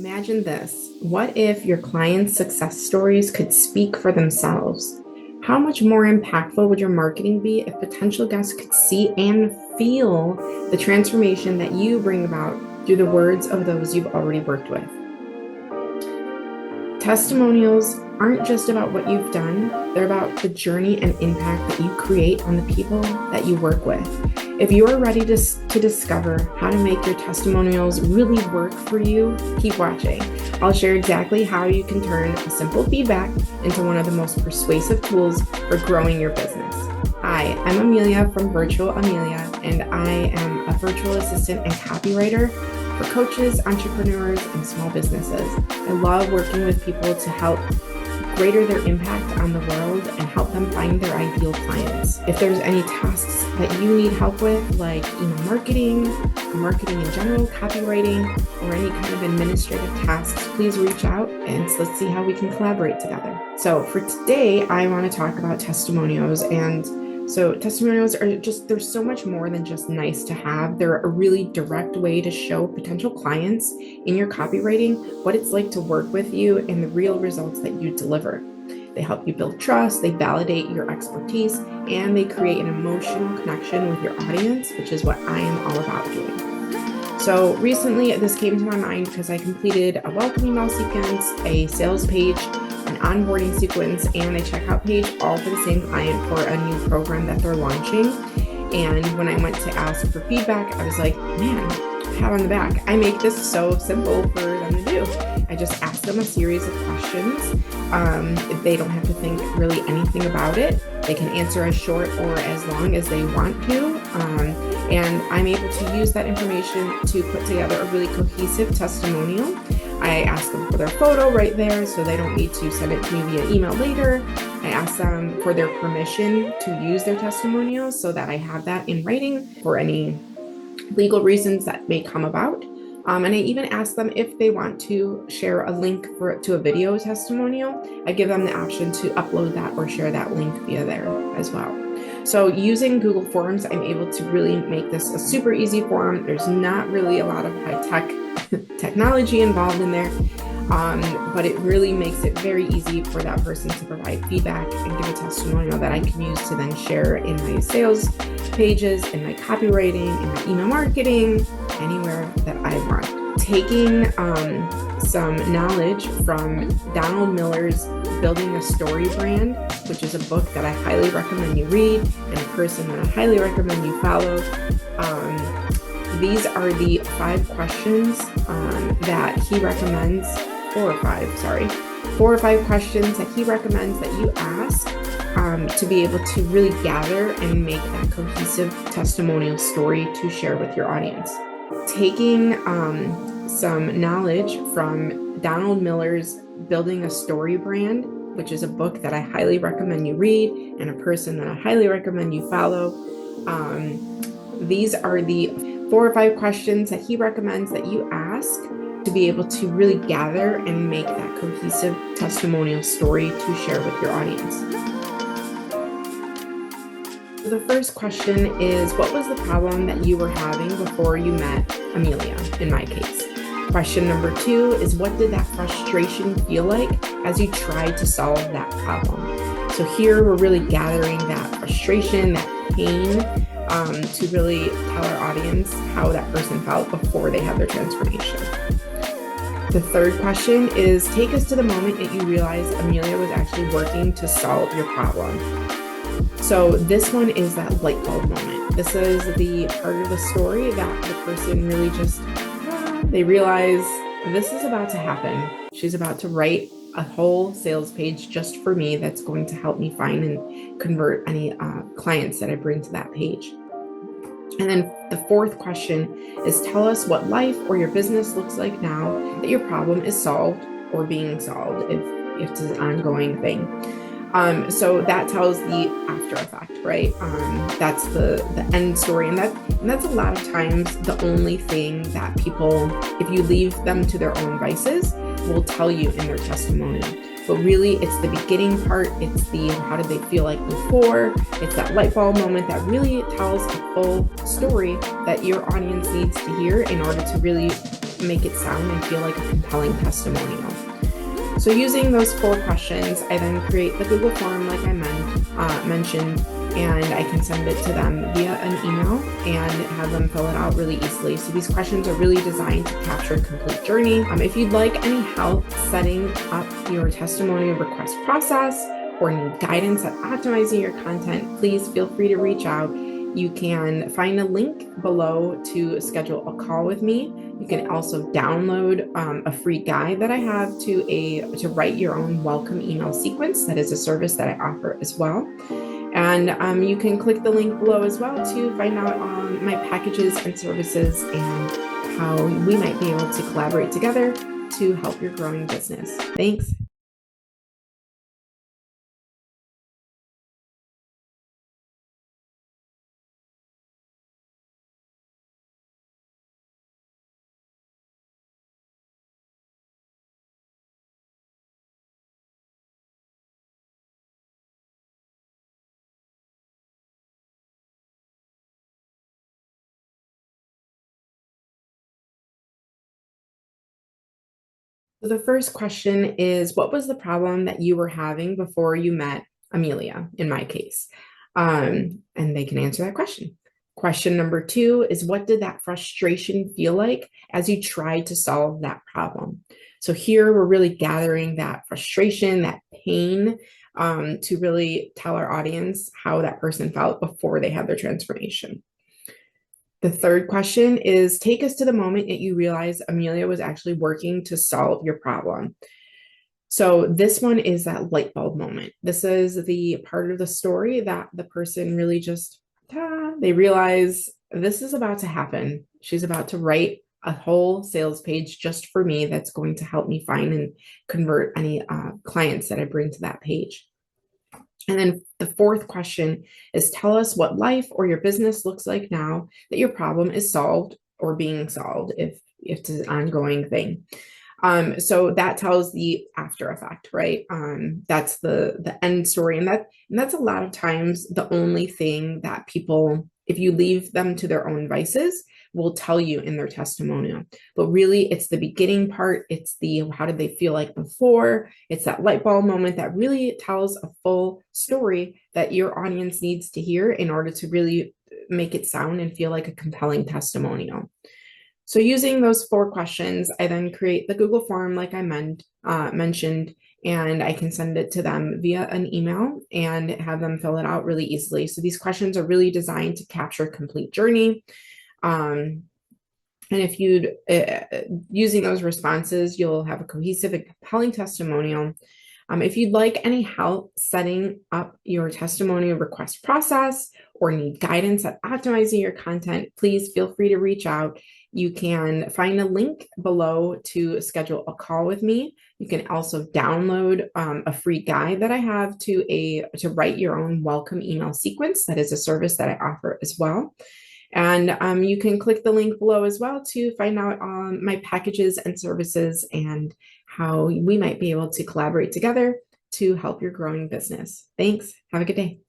Imagine this. What if your clients' success stories could speak for themselves? How much more impactful would your marketing be if potential guests could see and feel the transformation that you bring about through the words of those you've already worked with? Testimonials aren't just about what you've done, they're about the journey and impact that you create on the people that you work with. If you are ready to discover how to make your testimonials really work for you, keep watching. I'll share exactly how you can turn simple feedback into one of the most persuasive tools for growing your business. Hi, I'm Amelia from Virtual Amelia, and I am a virtual assistant and copywriter for coaches, entrepreneurs, and small businesses. I love working with people to help greater their impact on the world and help them find their ideal clients. If there's any tasks that you need help with, like email marketing in general, copywriting, or any kind of administrative tasks, please reach out and let's see how we can collaborate together. So for today, I want to talk about testimonials. And so testimonials are there's so much more than just nice to have. They're a really direct way to show potential clients in your copywriting what it's like to work with you and the real results that you deliver. They help you build trust, they validate your expertise, and they create an emotional connection with your audience, which is what I am all about doing. So recently, this came to my mind because I completed a welcome email sequence, a sales page, an onboarding sequence, and a checkout page, all for the same client for a new program that they're launching. And when I went to ask for feedback, I was like, man, pat on the back. I make this so simple for them to do. I just ask them a series of questions. They don't have to think really anything about it. They can answer as short or as long as they want to. And I'm able to use that information to put together a really cohesive testimonial. I ask them for their photo right there so they don't need to send it to me via email later. I ask them for their permission to use their testimonial so that I have that in writing for any legal reasons that may come about. And I even ask them if they want to share a link to a video testimonial. I give them the option to upload that or share that link via there as well. So using Google Forms, I'm able to really make this a super easy form. There's not really a lot of high-tech technology involved in there, but it really makes it very easy for that person to provide feedback and give a testimonial that I can use to then share in my sales pages, in my copywriting, in my email marketing, anywhere that I want. Taking some knowledge from Donald Miller's Building a Story Brand, which is a book that I highly recommend you read, and a person that I highly recommend you follow. These are the 5 questions that he recommends, 4 or 5 questions that he recommends that you ask to be able to really gather and make that cohesive testimonial story to share with your audience. Taking some knowledge from Donald Miller's Building a Story Brand, which is a book that I highly recommend you read, and a person that I highly recommend you follow. These are the 4 or 5 questions that he recommends that you ask to be able to really gather and make that cohesive testimonial story to share with your audience. The first question is, what was the problem that you were having before you met Amelia, in my case? Question number 2 is, what did that frustration feel like as you tried to solve that problem? So here we're really gathering that frustration, that pain, to really tell our audience how that person felt before they had their transformation. The third question is, take us to the moment that you realized Amelia was actually working to solve your problem. So this one is that light bulb moment. This is the part of the story that the person really just, they realize this is about to happen. She's about to write a whole sales page just for me that's going to help me find and convert any clients that I bring to that page. And then the 4th question is, tell us what life or your business looks like now that your problem is solved or being solved, if it's an ongoing thing. So that tells the after effect, right? That's the end story. And that's a lot of times the only thing that people, if you leave them to their own vices, will tell you in their testimonial. But really, it's the beginning part. It's the how did they feel like before. It's that light bulb moment that really tells a full story that your audience needs to hear in order to really make it sound and feel like a compelling testimonial. So using those 4 questions, I then create the Google form like I mentioned, and I can send it to them via an email and have them fill it out really easily. So these questions are really designed to capture a complete journey. If you'd like any help setting up your testimonial request process or need guidance at optimizing your content, please feel free to reach out. You can find a link below to schedule a call with me. You can also download a free guide that I have to write your own welcome email sequence. That is a service that I offer as well. And you can click the link below as well to find out my packages and services and how we might be able to collaborate together to help your growing business. Thanks. So the first question is, what was the problem that you were having before you met Amelia, in my case? And they can answer that question. Question number 2 is, what did that frustration feel like as you tried to solve that problem? So here we're really gathering that frustration, that pain, to really tell our audience how that person felt before they had their transformation. The third question is, take us to the moment that you realized Amelia was actually working to solve your problem. So this one is that light bulb moment. This is the part of the story that the person really just, they realize this is about to happen. She's about to write a whole sales page just for me that's going to help me find and convert any clients that I bring to that page. And then the fourth question is, tell us what life or your business looks like now that your problem is solved or being solved, if it's an ongoing thing. So that tells the after effect, right? That's the end story. And that's a lot of times the only thing that people, if you leave them to their own vices, will tell you in their testimonial. But really, it's the beginning part. It's the, how did they feel like before? It's that light bulb moment that really tells a full story that your audience needs to hear in order to really make it sound and feel like a compelling testimonial. So using those 4 questions, I then create the Google form like I mentioned, and I can send it to them via an email and have them fill it out really easily. So these questions are really designed to capture a complete journey. And if you'd, using those responses, you'll have a cohesive and compelling testimonial. If you'd like any help setting up your testimonial request process or need guidance at optimizing your content, please feel free to reach out. You can find a link below to schedule a call with me. You can also download a free guide that I have to write your own welcome email sequence. That is a service that I offer as well. And you can click the link below as well to find out my packages and services and how we might be able to collaborate together to help your growing business. Thanks. Have a good day.